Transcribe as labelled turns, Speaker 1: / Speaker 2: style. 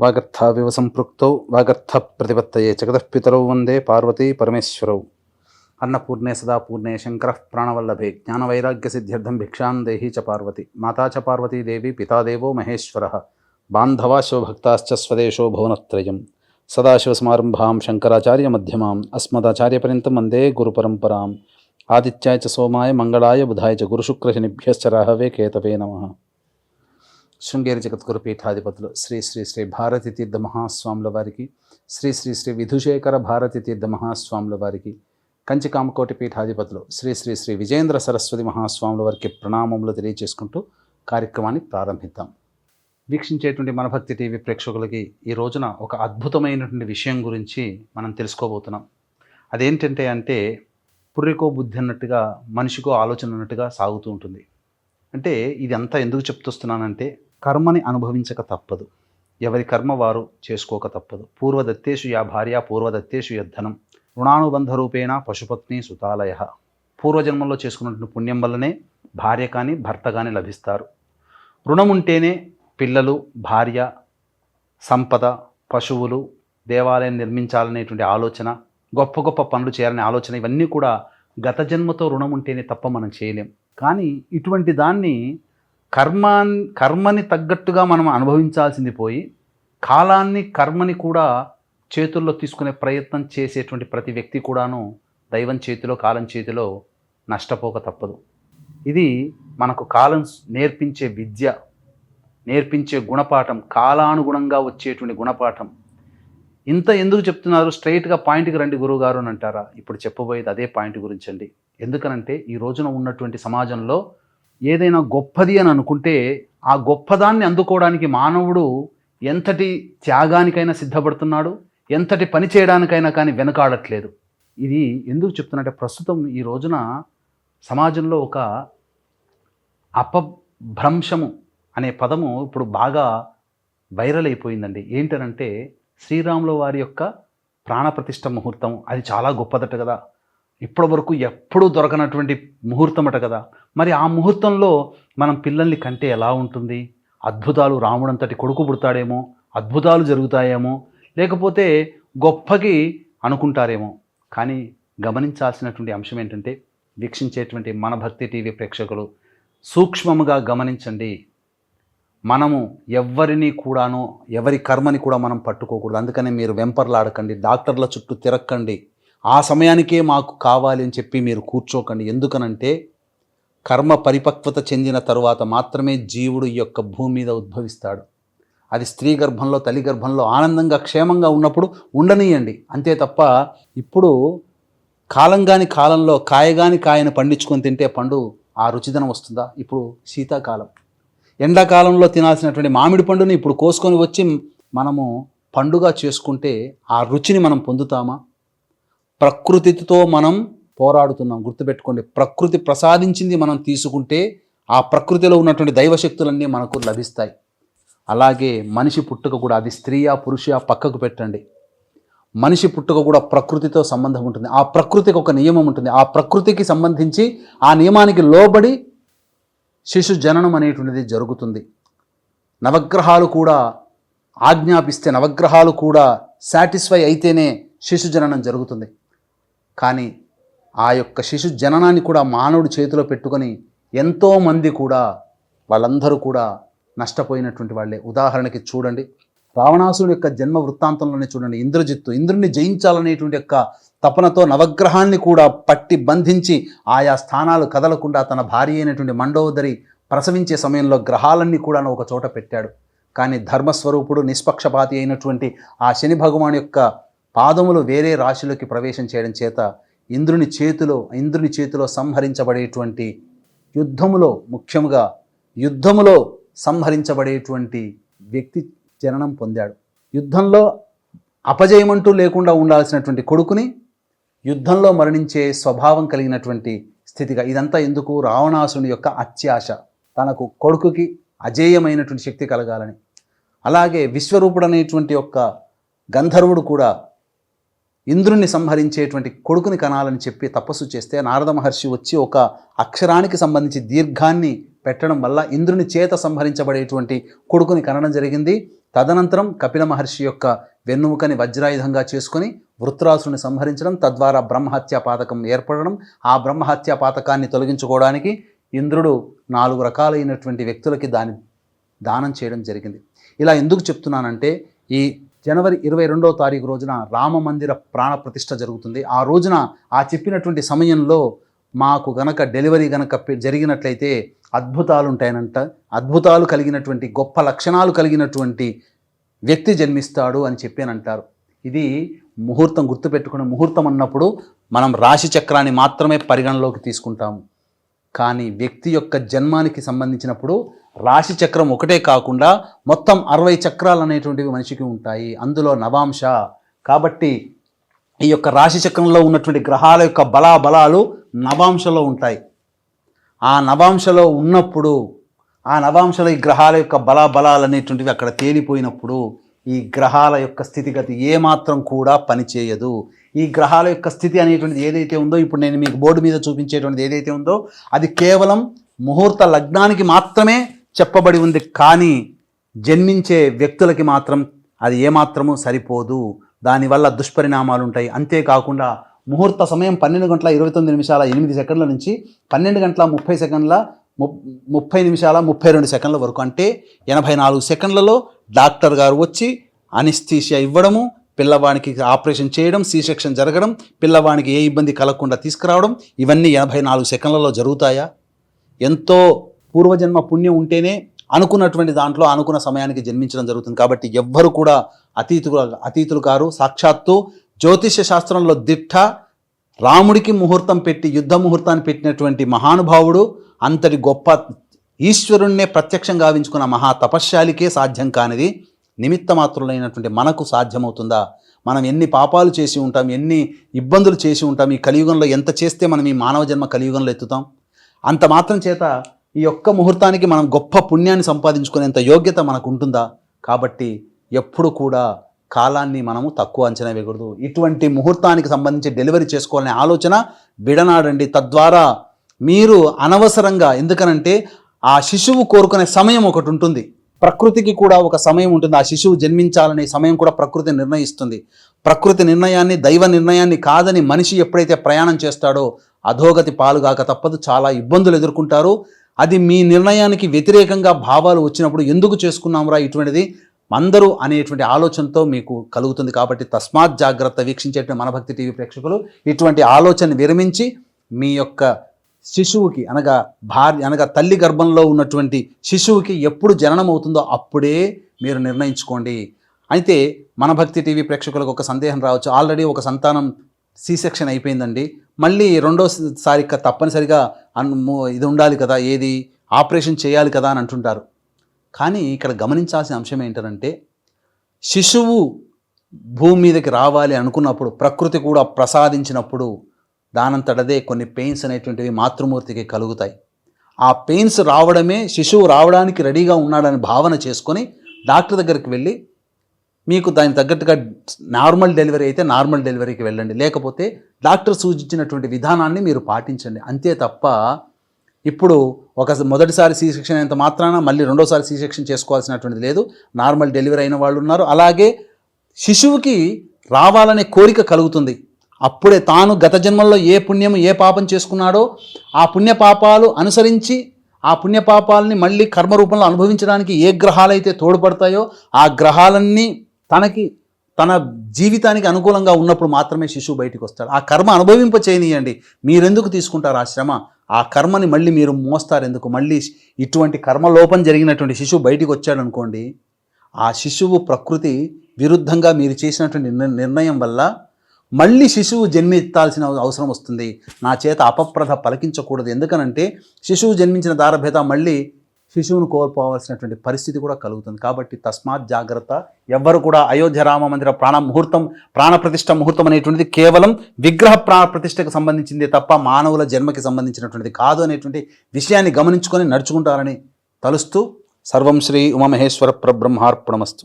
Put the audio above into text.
Speaker 1: వాగర్థావివ సంపృక్తౌ వాగర్థ ప్రతిపత్తయే జగతఃపితరౌ వందే పార్వతీ పరమేశ్వరౌ. అన్నపూర్ణే సదా పూర్ణే శంకరః ప్రాణవల్లభే జ్ఞానవైరాగ్యసిద్ధ్యర్థం భిక్షాం దేహీ చ పార్వతి. మాతా చ పార్వతీదేవి పితాదేవో మహేశ్వరः. బాంధవా శివభక్తాశ్చ స్వదేశో భువనత్రయం. సదాశివసమారంభాం శంకరాచార్యమధ్యమాం అస్మదాచార్యపర్యంతం వందే గురుపరంపరాం. ఆదిత్యాయ చ సోమాయ మంగళాయ బుధాయ చ గురుశుక్రశనిభ్యశ్చ రాహవే కేతవే నమః. శృంగేరి జగద్గురు పీఠాధిపతులు శ్రీ శ్రీ శ్రీ భారతీ తీర్థ మహాస్వాముల వారికి, శ్రీ శ్రీ శ్రీ విధుశేఖర భారతీ తీర్థ మహాస్వాముల వారికి, కంచి కామకోటి పీఠాధిపతులు శ్రీ శ్రీ శ్రీ విజయేంద్ర సరస్వతి మహాస్వాముల వారికి ప్రణామములు తెలియజేసుకుంటూ కార్యక్రమాన్ని ప్రారంభిద్దాం. వీక్షించేటువంటి మన భక్తి టీవీ ప్రేక్షకులకి ఈ రోజున ఒక అద్భుతమైనటువంటి విషయం గురించి మనం తెలుసుకోబోతున్నాం. అదేంటంటే పుర్రికో బుద్ధి అన్నట్టుగా, మనిషికో ఆలోచన అన్నట్టుగా సాగుతూ ఉంటుంది. అంటే ఇది అంతా ఎందుకు చెప్తున్నానంటే, కర్మని అనుభవించక తప్పదు, ఎవరి కర్మ వారు చేసుకోక తప్పదు. పూర్వదత్తేషు యా భార్య పూర్వదత్తేషు యద్ధనం రుణానుబంధ రూపేణ పశుపత్ని సుతాలయ. పూర్వజన్మల్లో చేసుకున్నటువంటి పుణ్యం వల్లనే భార్య కానీ భర్త కానీ లభిస్తారు. రుణం ఉంటేనే పిల్లలు, భార్య, సంపద, పశువులు, దేవాలయం నిర్మించాలనేటువంటి ఆలోచన, గొప్ప గొప్ప పనులు చేయాలనే ఆలోచన, ఇవన్నీ కూడా గత జన్మతో రుణం ఉంటేనే తప్ప మనం చేయలేం. కానీ ఇటువంటి దాన్ని కర్మని తగ్గట్టుగా మనం అనుభవించాల్సింది పోయి, కాలాన్ని, కర్మని కూడా చేతుల్లో తీసుకునే ప్రయత్నం చేసేటువంటి ప్రతి వ్యక్తి కూడాను దైవం చేతిలో, కాలం చేతిలో నష్టపోక తప్పదు. ఇది మనకు కాలం నేర్పించే విద్య, నేర్పించే గుణపాఠం, కాలానుగుణంగా వచ్చేటువంటి గుణపాఠం. ఇంత ఎందుకు చెప్తున్నారు, స్ట్రైట్గా పాయింట్కి రండి గురువుగారు అని అంటారా? ఇప్పుడు చెప్పబోయేది అదే పాయింట్ గురించి అండి. ఎందుకనంటే ఈ రోజున ఉన్నటువంటి సమాజంలో ఏదైనా గొప్పది అని అనుకుంటే, ఆ గొప్పదాన్ని అందుకోవడానికి మానవుడు ఎంతటి త్యాగానికైనా సిద్ధపడుతున్నాడు, ఎంతటి పని చేయడానికైనా కానీ వెనకాడట్లేదు. ఇది ఎందుకు చెప్తున్నట్టే, ప్రస్తుతం ఈ రోజున సమాజంలో ఒక అపభ్రంశము అనే పదము ఇప్పుడు బాగా వైరల్ అయిపోయిందండి. ఏంటనంటే, శ్రీరాముల వారి యొక్క ప్రాణప్రతిష్ఠ ముహూర్తం, అది చాలా గొప్పదట కదా, ఇప్పటి వరకు ఎప్పుడూ దొరకనటువంటి ముహూర్తం అట కదా. మరి ఆ ముహూర్తంలో మనం పిల్లల్ని కంటే ఎలా ఉంటుంది? అద్భుతాలు, రాముడంతటి కొడుకు పుడతాడేమో, అద్భుతాలు జరుగుతాయేమో, లేకపోతే గొప్పకి అనుకుంటారేమో. కానీ గమనించాల్సినటువంటి అంశం ఏంటంటే, వీక్షించేటువంటి మన భక్తి టీవీ ప్రేక్షకులు సూక్ష్మముగా గమనించండి. మనము ఎవరిని కూడాను, ఎవరి కర్మని కూడా మనం పట్టుకోకూడదు. అందుకనే మీరు వెంపర్లాడకండి, డాక్టర్ల చుట్టూ తిరక్కండి, ఆ సమయానికే మాకు కావాలి అని చెప్పి మీరు కూర్చోకండి. ఎందుకనంటే కర్మ పరిపక్వత చెందిన తరువాత మాత్రమే జీవుడు ఈ యొక్క భూమి మీద ఉద్భవిస్తాడు. అది స్త్రీ గర్భంలో, తల్లి గర్భంలో ఆనందంగా, క్షేమంగా ఉన్నప్పుడు ఉండనీయండి, అంతే తప్ప ఇప్పుడు కాలంగాని కాలంలో కాయగాని కాయను పండించుకొని తింటే పండు ఆ రుచిదనం వస్తుందా? ఇప్పుడు శీతాకాలం, ఎండాకాలంలో తినాల్సినటువంటి మామిడి పండుని ఇప్పుడు కోసుకొని వచ్చి మనము పండుగ చేసుకుంటే ఆ రుచిని మనం పొందుతామా? ప్రకృతితో మనం పోరాడుతున్నాం. గుర్తుపెట్టుకోండి, ప్రకృతి ప్రసాదించింది మనం తీసుకుంటే ఆ ప్రకృతిలో ఉన్నటువంటి దైవశక్తులన్నీ మనకు లభిస్తాయి. అలాగే మనిషి పుట్టుక కూడా, అది స్త్రీయా పురుషా పక్కకు పెట్టండి, మనిషి పుట్టుక కూడా ప్రకృతితో సంబంధం ఉంటుంది. ఆ ప్రకృతికి ఒక నియమం ఉంటుంది. ఆ ప్రకృతికి సంబంధించి ఆ నియమానికి లోబడి శిశు జననం అనేటువంటిది జరుగుతుంది. నవగ్రహాలు కూడా ఆజ్ఞాపిస్తే, నవగ్రహాలు కూడా సాటిస్ఫై అయితేనే శిశు జననం జరుగుతుంది. కానీ ఆ యొక్క శిశు జననాన్ని కూడా మానవుడి చేతిలో పెట్టుకొని ఎంతోమంది కూడా, వాళ్ళందరూ కూడా నష్టపోయినటువంటి వాళ్ళే. ఉదాహరణకి చూడండి, రావణాసురుడి యొక్క జన్మ వృత్తాంతంలోనే చూడండి. ఇంద్రుడిని జయించాలనేటువంటి యొక్క తపనతో నవగ్రహాన్ని కూడా పట్టి బంధించి ఆయా స్థానాలు కదలకుండా తన భార్య అయినటువంటి మండోదరి ప్రసవించే సమయంలో గ్రహాలన్నీ కూడా ఒక చోట పెట్టాడు. కానీ ధర్మస్వరూపుడు, నిష్పక్షపాతి అయినటువంటి ఆ శని భగవాన్ యొక్క పాదములు వేరే రాశిలోకి ప్రవేశం చేయడం చేత ఇంద్రుని చేతిలో సంహరించబడేటువంటి యుద్ధములో, ముఖ్యంగా యుద్ధములో సంహరించబడేటువంటి వ్యక్తి జననం పొందాడు. యుద్ధంలో అపజయమంటూ లేకుండా ఉండాల్సినటువంటి కొడుకుని యుద్ధంలో మరణించే స్వభావం కలిగినటువంటి స్థితిగా. ఇదంతా ఎందుకు? రావణాసుని యొక్క అత్యాశ, తనకు కొడుకుకి అజేయమైనటువంటి శక్తి కలగాలని. అలాగే విశ్వరూపుడు అనేటువంటి యొక్క గంధర్వుడు కూడా ఇంద్రుణ్ణి సంహరించేటువంటి కొడుకుని కనాలని చెప్పి తపస్సు చేస్తే నారద మహర్షి వచ్చి ఒక అక్షరానికి సంబంధించి దీర్ఘాన్ని పెట్టడం వల్ల ఇంద్రుని చేత సంహరించబడేటువంటి కొడుకుని కనడం జరిగింది. తదనంతరం కపిల మహర్షి యొక్క వెన్నుముకని వజ్రాయుధంగా చేసుకొని వృత్రాసుని సంహరించడం, తద్వారా బ్రహ్మహత్యా పాతకం ఏర్పడడం. ఆ బ్రహ్మహత్యా పాతకాన్ని తొలగించుకోవడానికి ఇంద్రుడు 4 రకాలైనటువంటి వ్యక్తులకి దానం చేయడం జరిగింది. ఇలా ఎందుకు చెప్తున్నానంటే, ఈ జనవరి 22వ తారీఖు రోజున రామ మందిర ప్రాణ ప్రతిష్ఠ జరుగుతుంది. ఆ రోజున ఆ చెప్పినటువంటి సమయంలో మాకు గనక డెలివరీ గనక జరిగినట్లయితే అద్భుతాలు ఉంటాయనంట. అద్భుతాలు కలిగినటువంటి గొప్ప లక్షణాలు కలిగినటువంటి వ్యక్తి జన్మిస్తాడు అని చెప్పానంటారు. ఇది ముహూర్తం గుర్తుపెట్టుకుని, ముహూర్తం అన్నప్పుడు మనం రాశి చక్రాన్ని మాత్రమే పరిగణలోకి తీసుకుంటాము. కానీ వ్యక్తి యొక్క జన్మానికి సంబంధించినప్పుడు రాశి చక్రం ఒకటే కాకుండా మొత్తం 60 చక్రాలు అనేటువంటివి మనిషికి ఉంటాయి. అందులో నవాంశ. కాబట్టి ఈ యొక్క రాశి చక్రంలో ఉన్నటువంటి గ్రహాల యొక్క బలాలు నవాంశలో ఉంటాయి. ఆ నవాంశలో ఉన్నప్పుడు, ఆ నవాంశలో ఈ గ్రహాల యొక్క బలాలు అనేటువంటివి అక్కడ తేలిపోయినప్పుడు ఈ గ్రహాల యొక్క స్థితిగతి ఏమాత్రం కూడా పనిచేయదు. ఈ గ్రహాల యొక్క స్థితి అనేటువంటిది ఏదైతే ఉందో, ఇప్పుడు నేను మీకు బోర్డు మీద చూపించేటువంటిది ఏదైతే ఉందో, అది కేవలం ముహూర్త లగ్నానికి మాత్రమే చెప్పబడి ఉంది. కానీ జన్మించే వ్యక్తులకి మాత్రం అది ఏమాత్రము సరిపోదు. దానివల్ల దుష్పరిణామాలు ఉంటాయి. అంతేకాకుండా ముహూర్త సమయం 12:29:08 నుంచి 12:30:30:32 వరకు, అంటే 84 సెకండ్లలో డాక్టర్ గారు వచ్చి అనిస్థీషియా ఇవ్వడము, పిల్లవానికి ఆపరేషన్ చేయడం, సి సెక్షన్ జరగడం, పిల్లవానికి ఏ ఇబ్బంది కలగకుండా తీసుకురావడం, ఇవన్నీ 84 సెకండ్లలో జరుగుతాయా? ఎంతో పూర్వజన్మ పుణ్యం ఉంటేనే అనుకున్నటువంటి దాంట్లో అనుకున్న సమయానికి జన్మించడం జరుగుతుంది. కాబట్టి ఎవ్వరు కూడా అతీతులు కారు. సాక్షాత్తు జ్యోతిష్య శాస్త్రంలో దిట్ట, రాముడికి ముహూర్తం పెట్టి యుద్ధ ముహూర్తాన్ని పెట్టినటువంటి మహానుభావుడు, అంతటి గొప్ప ఈశ్వరుణ్ణే ప్రత్యక్షంగా గావించుకున్న మహా తపశ్శాలికే సాధ్యం కానిది నిమిత్త మాత్రులైనటువంటి మనకు సాధ్యమవుతుందా? మనం ఎన్ని పాపాలు చేసి ఉంటాం, ఎన్ని ఇబ్బందులు చేసి ఉంటాం. ఈ కలియుగంలో ఎంత చేస్తే మనం ఈ మానవ జన్మ కలియుగంలో ఎత్తుతాం? అంత మాత్రం చేత ఈ ఒక్క ముహూర్తానికి మనం గొప్ప పుణ్యాన్ని సంపాదించుకునేంత యోగ్యత మనకు ఉంటుందా? కాబట్టి ఎప్పుడు కూడా కాలాన్ని మనము తక్కువ అంచనా వేయకూడదు. ఇటువంటి ముహూర్తానికి సంబంధించి డెలివరీ చేసుకోవాలనే ఆలోచన విడనాడండి. తద్వారా మీరు అనవసరంగా, ఎందుకనంటే ఆ శిశువు కోరుకునే సమయం ఒకటి ఉంటుంది, ప్రకృతికి కూడా ఒక సమయం ఉంటుంది. ఆ శిశువు జన్మించాలనే సమయం కూడా ప్రకృతి నిర్ణయిస్తుంది. ప్రకృతి నిర్ణయాన్ని, దైవ నిర్ణయాన్ని కాదని మనిషి ఎప్పుడైతే ప్రయాణం చేస్తాడో అధోగతి పాలుగాక తప్పదు. చాలా ఇబ్బందులు ఎదుర్కొంటారు. అది మీ నిర్ణయానికి వ్యతిరేకంగా భావాలు వచ్చినప్పుడు ఎందుకు చేసుకున్నాంరా ఇటువంటిది అందరూ అనేటువంటి ఆలోచనతో మీకు కలుగుతుంది. కాబట్టి తస్మాత్ జాగ్రత్త. వీక్షించేటువంటి మనభక్తి టీవీ ప్రేక్షకులు ఇటువంటి ఆలోచన విరమించి మీ యొక్క శిశువుకి అనగా తల్లి గర్భంలో ఉన్నటువంటి శిశువుకి ఎప్పుడు జననం అవుతుందో అప్పుడే మీరు నిర్ణయించుకోండి. అయితే మనభక్తి టీవీ ప్రేక్షకులకు ఒక సందేహం రావచ్చు. ఆల్రెడీ ఒక సంతానం సి సెక్షన్ అయిపోయిందండి, మళ్ళీ రెండోసారి తప్పనిసరిగా ఇది ఉండాలి కదా, ఏది ఆపరేషన్ చేయాలి కదా అని అంటుంటారు. కానీ ఇక్కడ గమనించాల్సిన అంశం ఏంటంటే, శిశువు భూమి మీదకి రావాలి అనుకున్నప్పుడు, ప్రకృతి కూడా ప్రసాదించినప్పుడు దానంతటదే కొన్ని పెయిన్స్ అనేటువంటివి మాతృమూర్తికి కలుగుతాయి. ఆ పెయిన్స్ రావడమే శిశువు రావడానికి రెడీగా ఉన్నాడని భావన చేసుకొని డాక్టర్ దగ్గరికి వెళ్ళి, మీకు దానికి తగ్గట్టుగా నార్మల్ డెలివరీ అయితే నార్మల్ డెలివరీకి వెళ్ళండి, లేకపోతే డాక్టర్ సూచించినటువంటి విధానాన్ని మీరు పాటించండి. అంతే తప్ప ఇప్పుడు మొదటిసారి సి సెక్షన్ అయినంత మాత్రాన మళ్ళీ రెండోసారి సి సెక్షన్ చేసుకోవాల్సినటువంటిది లేదు. నార్మల్ డెలివరీ అయిన వాళ్ళు ఉన్నారు. అలాగే శిశువుకి రావాలనే కోరిక కలుగుతుంది. అప్పుడే తాను గత జన్మల్లో ఏ పుణ్యం ఏ పాపం చేసుకున్నాడో ఆ పుణ్యపాపాలు అనుసరించి ఆ పుణ్యపాపాలని మళ్ళీ కర్మరూపంలో అనుభవించడానికి ఏ గ్రహాలైతే తోడ్పడతాయో ఆ గ్రహాలన్నీ తన జీవితానికి అనుకూలంగా ఉన్నప్పుడు మాత్రమే శిశువు బయటికి వస్తాడు. ఆ కర్మ అనుభవింప చేయనీయండి. మీరెందుకు తీసుకుంటారు ఆ శ్రమ? ఆ కర్మని మళ్ళీ మీరు మోస్తారు ఎందుకు? మళ్ళీ ఇటువంటి కర్మలోపం జరిగినటువంటి శిశువు బయటికి వచ్చాడు అనుకోండి, ఆ శిశువు ప్రకృతి విరుద్ధంగా మీరు చేసినటువంటి నిర్ణయం వల్ల మళ్ళీ శిశువు జన్మెత్తాల్సిన అవసరం వస్తుంది. నా చేత అపప్రథ పలికించకూడదు. ఎందుకనంటే శిశువు జన్మించిన దారభేద మళ్ళీ శిశువును కోల్పోవాల్సినటువంటి పరిస్థితి కూడా కలుగుతుంది. కాబట్టి తస్మాత్ జాగ్రత్త. ఎవ్వరు కూడా అయోధ్య రామ మందిర ప్రాణప్రతిష్ఠ ముహూర్తం అనేటువంటిది కేవలం విగ్రహ ప్రాణప్రతిష్ఠకు సంబంధించిందే తప్ప మానవుల జన్మకి సంబంధించినటువంటిది కాదు అనేటువంటి విషయాన్ని గమనించుకొని నడుచుకుంటారని తలుస్తూ సర్వం శ్రీ ఉమామహేశ్వర పరబ్రహ్మార్పణమస్తు.